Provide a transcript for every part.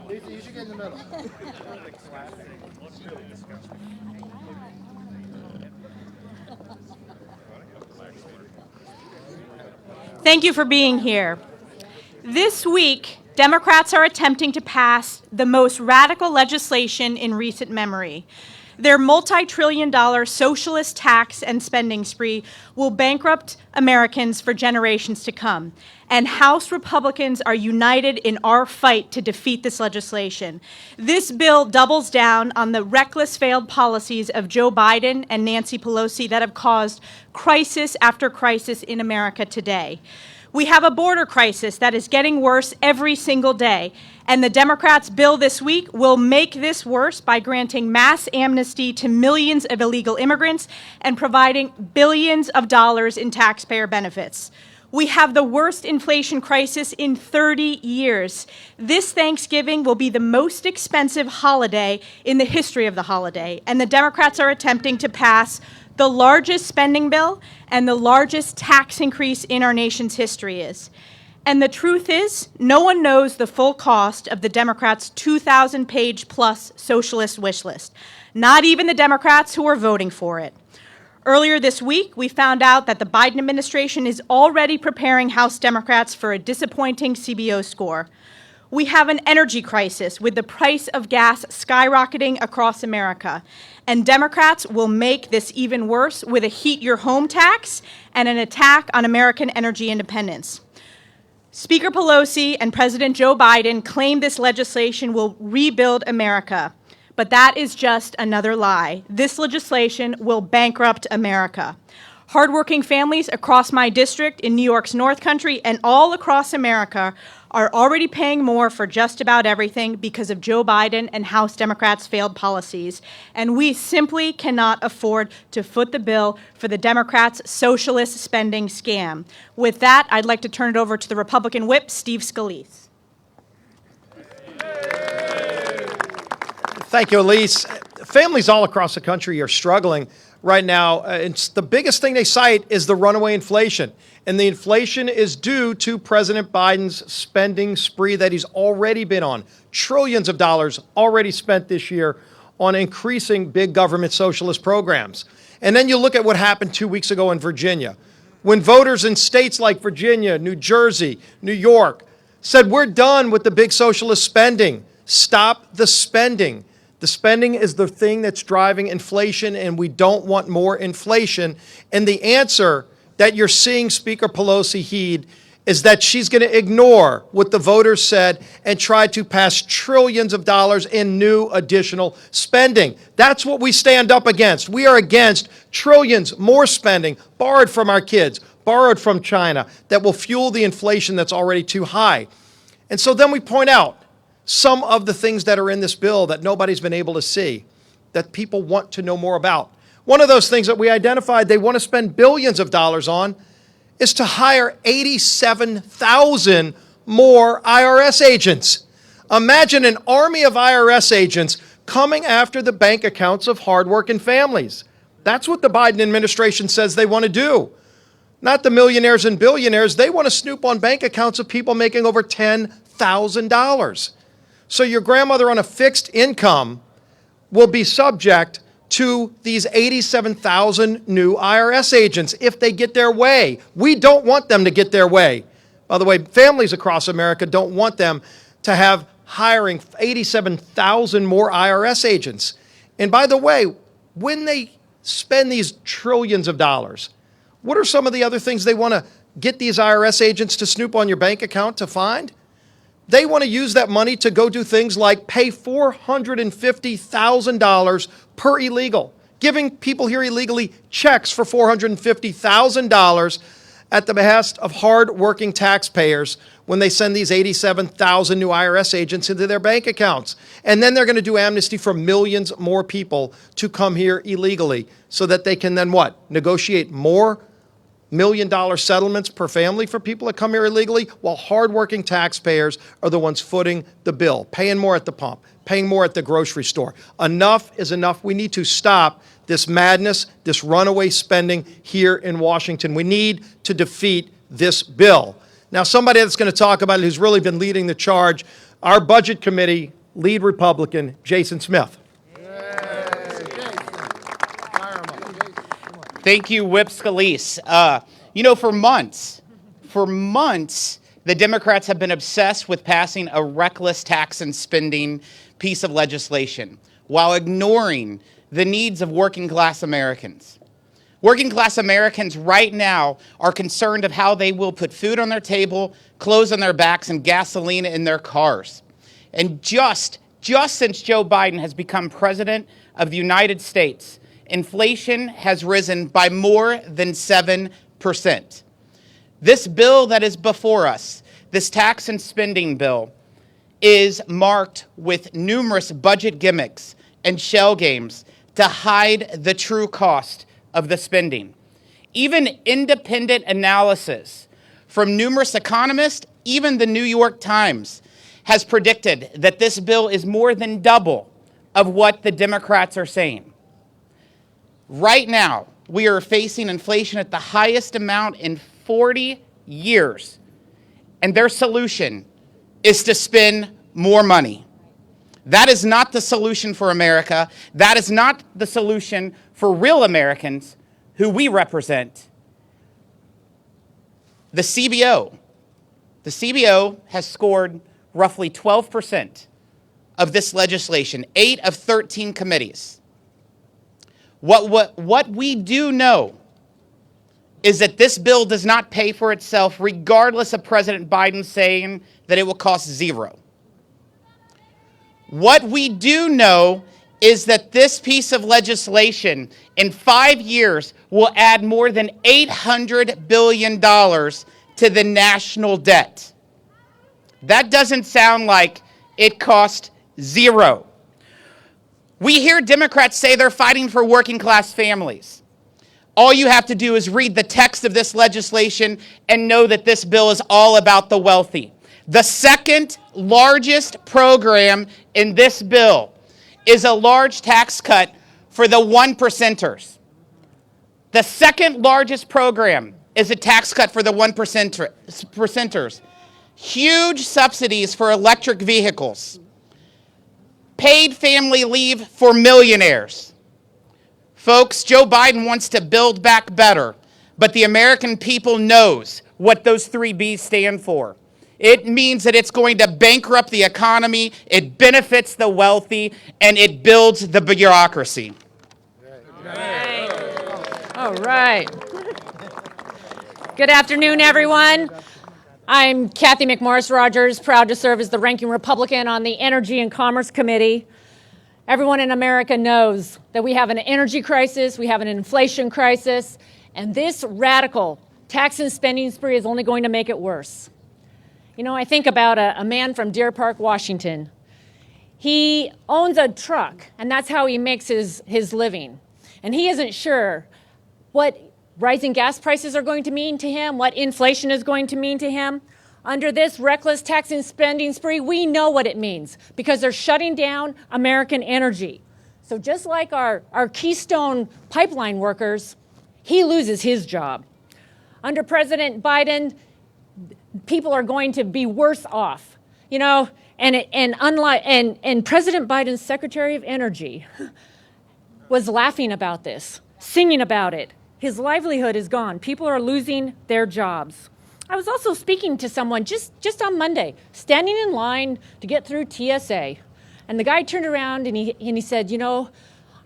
You should get in the middle. Thank you for being here. This week, Democrats are attempting to pass the most radical legislation in recent memory. Their multi-trillion-dollar socialist tax and spending spree will bankrupt Americans for generations to come. And House Republicans are united in our fight to defeat this legislation. This bill doubles down on the reckless failed policies of Joe Biden and Nancy Pelosi that have caused crisis after crisis in America today. We have a border crisis that is getting worse every single day, and the Democrats' bill this week will make this worse by granting mass amnesty to millions of illegal immigrants and providing billions of dollars in taxpayer benefits. We have the worst inflation crisis in 30 years. This Thanksgiving will be the most expensive holiday in the history of the holiday, and the Democrats are attempting to pass the largest spending bill and the largest tax increase in our nation's history is. And the truth is, no one knows the full cost of the Democrats' 2,000-page plus socialist wish list, not even the Democrats who are voting for it. Earlier this week, we found out that the Biden administration is already preparing House Democrats for a disappointing CBO score. We have an energy crisis with the price of gas skyrocketing across America. And Democrats will make this even worse with a heat your home tax and an attack on American energy independence. Speaker Pelosi and President Joe Biden claim this legislation will rebuild America, but that is just another lie. This legislation will bankrupt America. Hardworking families across my district in New York's North Country and all across America are already paying more for just about everything because of Joe Biden and House Democrats' failed policies. And we simply cannot afford to foot the bill for the Democrats' socialist spending scam. With that, I'd like to turn it over to the Republican whip, Steve Scalise. Thank you, Elise. Families all across the country are struggling right now. It's the biggest thing they cite is the runaway inflation. And the inflation is due to President Biden's spending spree that he's already been on. Trillions of dollars already spent this year on increasing big government socialist programs. And then you look at what happened 2 weeks ago in Virginia, when voters in states like Virginia, New Jersey, New York said, we're done with the big socialist spending. Stop the spending. The spending is the thing that's driving inflation, and we don't want more inflation. And the answer that you're seeing Speaker Pelosi heed is that she's going to ignore what the voters said and try to pass trillions of dollars in new additional spending. That's what we stand up against. We are against trillions more spending borrowed from our kids, borrowed from China, that will fuel the inflation that's already too high. And so then we point out some of the things that are in this bill that nobody's been able to see, that people want to know more about. One of those things that we identified they want to spend billions of dollars on is to hire 87,000 more IRS agents. Imagine an army of IRS agents coming after the bank accounts of hardworking families. That's what the Biden administration says they want to do. Not the millionaires and billionaires. They want to snoop on bank accounts of people making over $10,000. So your grandmother on a fixed income will be subject to these 87,000 new IRS agents if they get their way. We don't want them to get their way. By the way, families across America don't want them to have hiring 87,000 more IRS agents. And by the way, when they spend these trillions of dollars, what are some of the other things they want to get these IRS agents to snoop on your bank account to find? They want to use that money to go do things like pay $450,000 per illegal, giving people here illegally checks for $450,000 at the behest of hard-working taxpayers when they send these 87,000 new IRS agents into their bank accounts. And then they're going to do amnesty for millions more people to come here illegally so that they can then what? Negotiate more million-dollar settlements per family for people that come here illegally, while hardworking taxpayers are the ones footing the bill, paying more at the pump, paying more at the grocery store. Enough is enough. We need to stop this madness, this runaway spending here in Washington. We need to defeat this bill. Now, somebody that's going to talk about it who's really been leading the charge our Budget Committee lead Republican, Jason Smith. Thank you, Whip Scalise. For months, the Democrats have been obsessed with passing a reckless tax and spending piece of legislation while ignoring the needs of working class Americans. Working class Americans right now are concerned of how they will put food on their table, clothes on their backs, and gasoline in their cars. And just since Joe Biden has become president of the United States, inflation has risen by more than 7%. This bill that is before us, this tax and spending bill, is marked with numerous budget gimmicks and shell games to hide the true cost of the spending. Even independent analysis from numerous economists, even the New York Times, has predicted that this bill is more than double of what the Democrats are saying. Right now, we are facing inflation at the highest amount in 40 years, and their solution is to spend more money. That is not the solution for America. That is not the solution for real Americans who we represent. The CBO has scored roughly 12% of this legislation, 8 of 13 committees. What we do know is that this bill does not pay for itself, regardless of President Biden saying that it will cost zero. What we do know is that this piece of legislation in 5 years will add more than $800 billion to the national debt. That doesn't sound like it cost zero. We hear Democrats say they're fighting for working class families. All you have to do is read the text of this legislation and know that this bill is all about the wealthy. The second largest program in this bill is a large tax cut for the 1%ers. The second largest program is a tax cut for the 1%ers. Huge subsidies for electric vehicles. Paid family leave for millionaires. Folks, Joe Biden wants to build back better, but the American people knows what those 3 B's stand for. It means that it's going to bankrupt the economy, it benefits the wealthy, and it builds the bureaucracy. All right. Good afternoon, everyone. I'm Kathy McMorris Rogers, proud to serve as the ranking Republican on the Energy and Commerce Committee. Everyone in America knows that we have an energy crisis, we have an inflation crisis, and this radical tax and spending spree is only going to make it worse. You know, I think about a man from Deer Park, Washington. He owns a truck, and that's how he makes his living. And he isn't sure what rising gas prices are going to mean to him, what inflation is going to mean to him. Under this reckless tax and spending spree, we know what it means because they're shutting down American energy. So just like our Keystone pipeline workers, he loses his job. Under President Biden, people are going to be worse off, you know, and President Biden's Secretary of Energy was laughing about this, singing about it. His livelihood is gone. People are losing their jobs. I was also speaking to someone just on Monday, standing in line to get through TSA. And the guy turned around and he said, you know,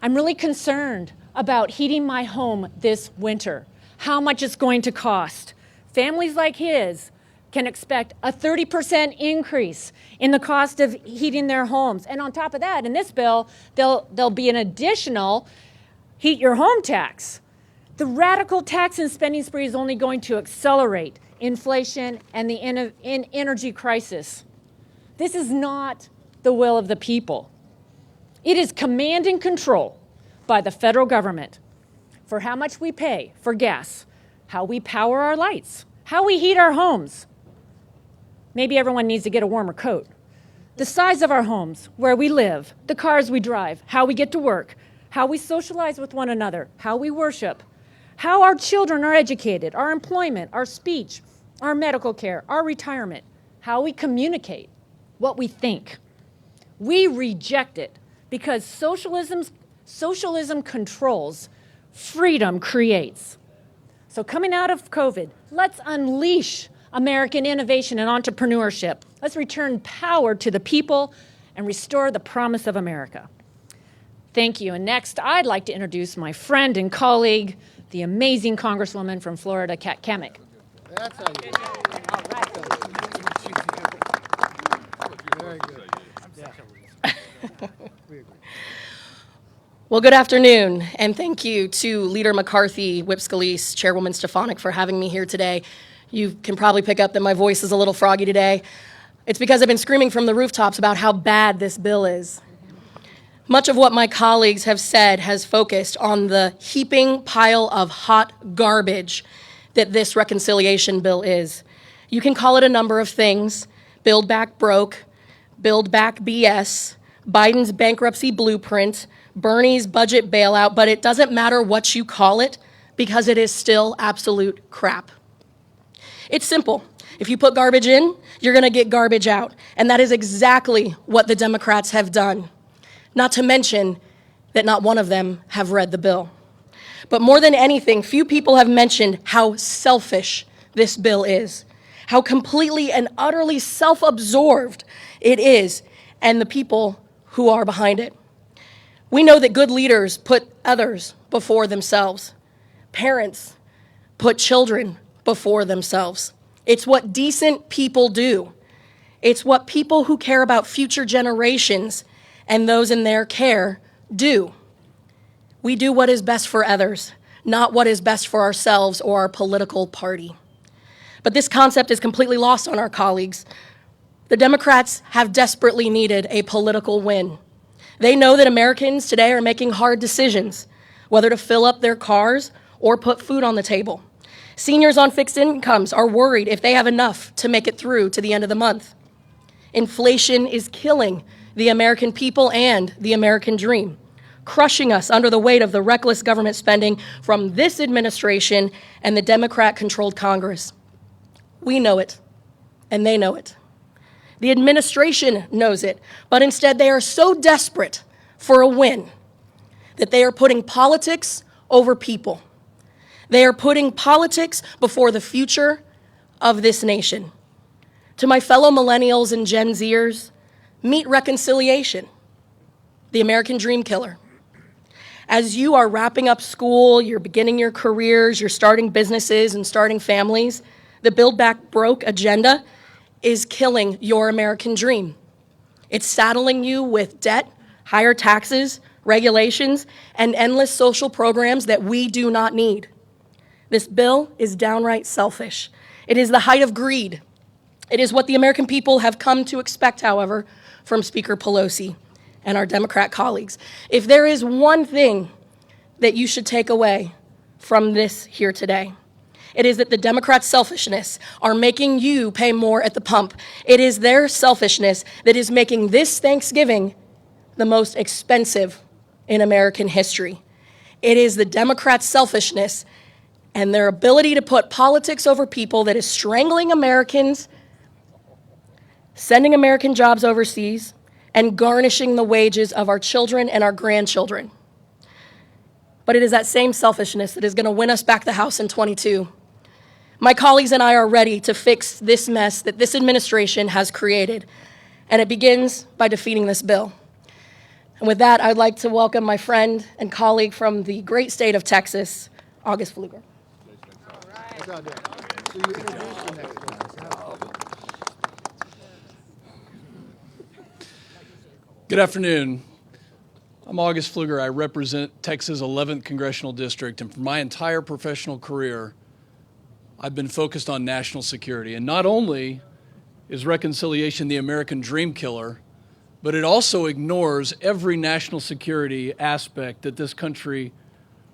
I'm really concerned about heating my home this winter, how much it's going to cost. Families like his can expect a 30% increase in the cost of heating their homes. And on top of that, in this bill, there'll be an additional heat your home tax. The radical tax and spending spree is only going to accelerate inflation and the energy crisis. This is not the will of the people. It is command and control by the federal government for how much we pay for gas, how we power our lights, how we heat our homes. Maybe everyone needs to get a warmer coat. The size of our homes, where we live, the cars we drive, how we get to work, how we socialize with one another, how we worship, how our children are educated, our employment, our speech, our medical care, our retirement, how we communicate. what we think. We reject it because socialism controls, freedom creates. So coming out of COVID, let's unleash American innovation and entrepreneurship. Let's return power to the people and restore the promise of America. Thank you. And next, I'd like to introduce my friend and colleague, the amazing Congresswoman from Florida, Kat Kamick. That's how you do it. All right. Very good. Well, good afternoon, and thank you to Leader McCarthy, Whip Scalise, Chairwoman Stefanik for having me here today. You can probably pick up that my voice is a little froggy today. It's because I've been screaming from the rooftops about how bad this bill is. Much of what my colleagues have said has focused on the heaping pile of hot garbage that this reconciliation bill is. You can call it a number of things: Build Back Broke, Build Back BS, Biden's bankruptcy blueprint, Bernie's budget bailout, but it doesn't matter what you call it because it is still absolute crap. It's simple. If you put garbage in, you're going to get garbage out. And that is exactly what the Democrats have done. Not to mention that not one of them have read the bill. But more than anything, few people have mentioned how selfish this bill is, how completely and utterly self-absorbed it is, and the people who are behind it. We know that good leaders put others before themselves. Parents put children before themselves. It's what decent people do. It's what people who care about future generations and those in their care do. We do what is best for others, not what is best for ourselves or our political party. But this concept is completely lost on our colleagues. The Democrats have desperately needed a political win. They know that Americans today are making hard decisions, whether to fill up their cars or put food on the table. Seniors on fixed incomes are worried if they have enough to make it through to the end of the month. Inflation is killing the American people and the American dream, crushing us under the weight of the reckless government spending from this administration and the Democrat-controlled Congress. We know it, and they know it. The administration knows it, but instead they are so desperate for a win that they are putting politics over people. They are putting politics before the future of this nation. To my fellow millennials and Gen Zers, meet reconciliation, the American dream killer. As you are wrapping up school, you're beginning your careers, you're starting businesses and starting families, the Build Back Broke agenda is killing your American dream. It's saddling you with debt, higher taxes, regulations, and endless social programs that we do not need. This bill is downright selfish. It is the height of greed. It is what the American people have come to expect, however, from Speaker Pelosi and our Democrat colleagues. If there is one thing that you should take away from this here today, it is that the Democrats' selfishness are making you pay more at the pump. It is their selfishness that is making this Thanksgiving the most expensive in American history. It is the Democrats' selfishness and their ability to put politics over people that is strangling Americans, sending American jobs overseas, and garnishing the wages of our children and our grandchildren. But it is that same selfishness that is going to win us back the House in 22. My colleagues and I are ready to fix this mess that this administration has created, and it begins by defeating this bill. And with that, I'd like to welcome my friend and colleague from the great state of Texas, August Pfluger. Good afternoon. I'm August Pfluger. I represent Texas' 11th Congressional District, and for my entire professional career, I've been focused on national security. And not only is reconciliation the American dream killer, but it also ignores every national security aspect that this country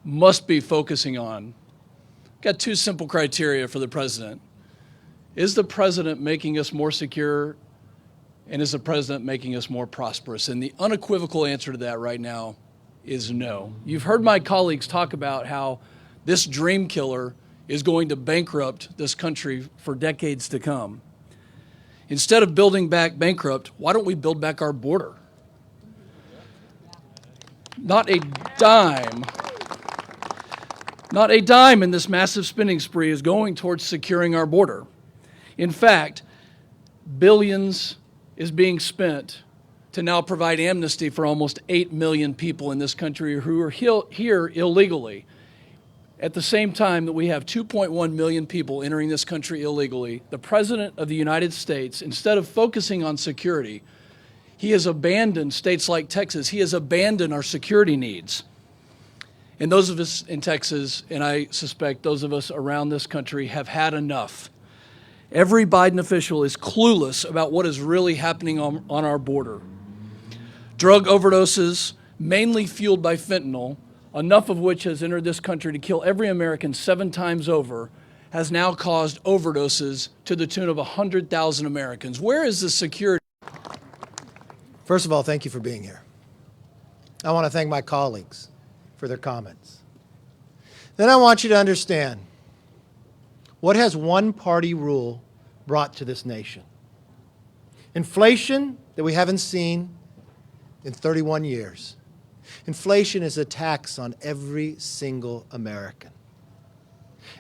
must be focusing on. Got two simple criteria for the president. Is the president making us more secure, and is the president making us more prosperous? And the unequivocal answer to that right now is no. You've heard my colleagues talk about how this dream killer is going to bankrupt this country for decades to come. Instead of building back bankrupt, why don't we build back our border? Not a dime in this massive spending spree is going towards securing our border. In fact, billions is being spent to now provide amnesty for almost 8 million people in this country who are here illegally. At the same time that we have 2.1 million people entering this country illegally, the President of the United States, instead of focusing on security, he has abandoned states like Texas. He has abandoned our security needs. And those of us in Texas, and I suspect those of us around this country, have had enough. Every Biden official is clueless about what is really happening on our border. Drug overdoses, mainly fueled by fentanyl, enough of which has entered this country to kill every American 7 times over, has now caused overdoses to the tune of 100,000 Americans. Where is the security? First of all, thank you for being here. I want to thank my colleagues for their comments. Then I want you to understand, what has one-party rule brought to this nation? Inflation that we haven't seen in 31 years. Inflation is a tax on every single American.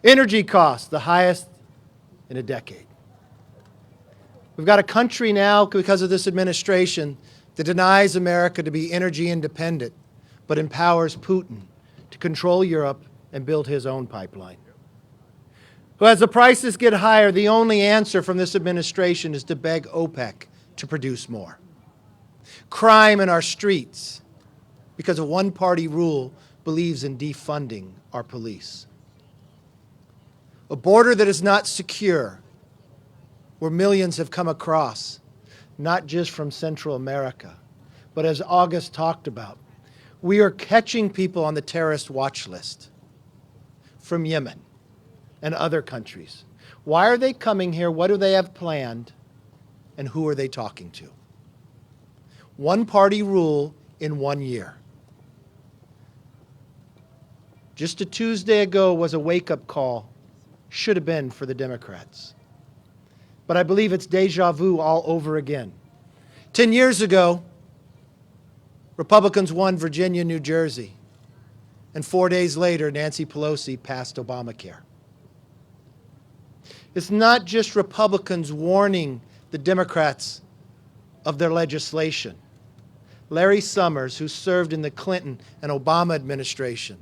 Energy costs, the highest in a decade. We've got a country now, because of this administration, that denies America to be energy independent, but empowers Putin to control Europe and build his own pipeline. Well, as the prices get higher, the only answer from this administration is to beg OPEC to produce more. Crime in our streets, because of one-party rule, believes in defunding our police. A border that is not secure, where millions have come across, not just from Central America, but as August talked about, we are catching people on the terrorist watch list from Yemen and other countries. Why are they coming here? What do they have planned? And who are they talking to? One-party rule in 1 year. Just a Tuesday ago was a wake-up call, should have been for the Democrats. But I believe it's deja vu all over again. 10 years ago, Republicans won Virginia, New Jersey, and 4 days later, Nancy Pelosi passed Obamacare. It's not just Republicans warning the Democrats of their legislation. Larry Summers, who served in the Clinton and Obama administration,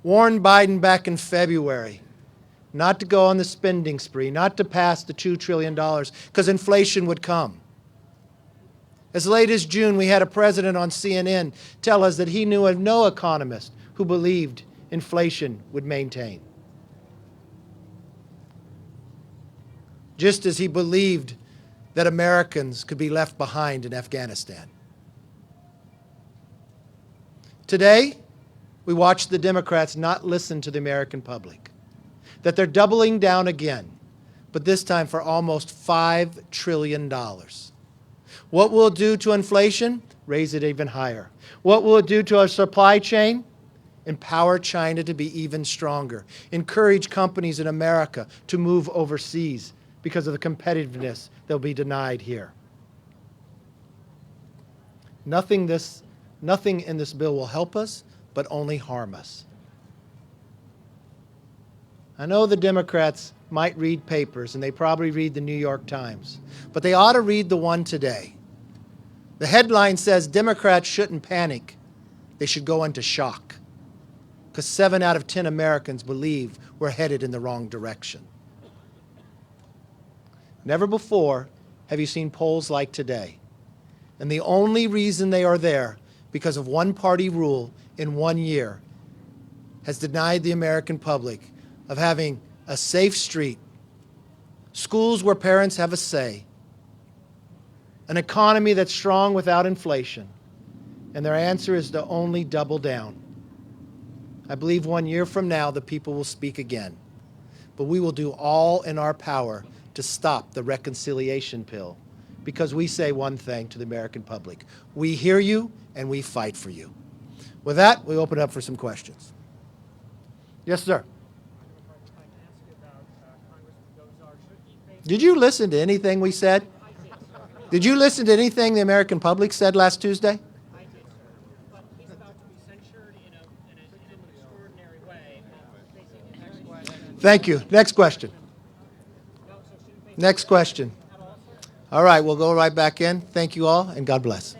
warned Biden back in February not to go on the spending spree, not to pass the $2 trillion, because inflation would come. As late as June, we had a president on CNN tell us that he knew of no economist who believed inflation would maintain. Just as he believed that Americans could be left behind in Afghanistan. Today, we watch the Democrats not listen to the American public, that they're doubling down again, but this time for almost $5 trillion. What will it do to inflation? Raise it even higher. What will it do to our supply chain? Empower China to be even stronger. Encourage companies in America to move overseas because of the competitiveness they'll be denied here. Nothing in this bill will help us, but only harm us. I know the Democrats might read papers, and they probably read the New York Times, but they ought to read the one today. The headline says Democrats shouldn't panic. They should go into shock, because 7 out of 10 Americans believe we're headed in the wrong direction. Never before have you seen polls like today. And the only reason they are there, because of one-party rule in 1 year, has denied the American public of having a safe street, schools where parents have a say, an economy that's strong without inflation. And their answer is to only double down. I believe 1 year from now, the people will speak again. But we will do all in our power to stop the reconciliation pill, because we say one thing to the American public: we hear you and we fight for you. With that, we open up for some questions. Yes, sir. Did you listen to anything we said? Did you listen to anything the American public said last Tuesday? Thank you. Next question. Next question. All right, we'll go right back in. Thank you all, and God bless.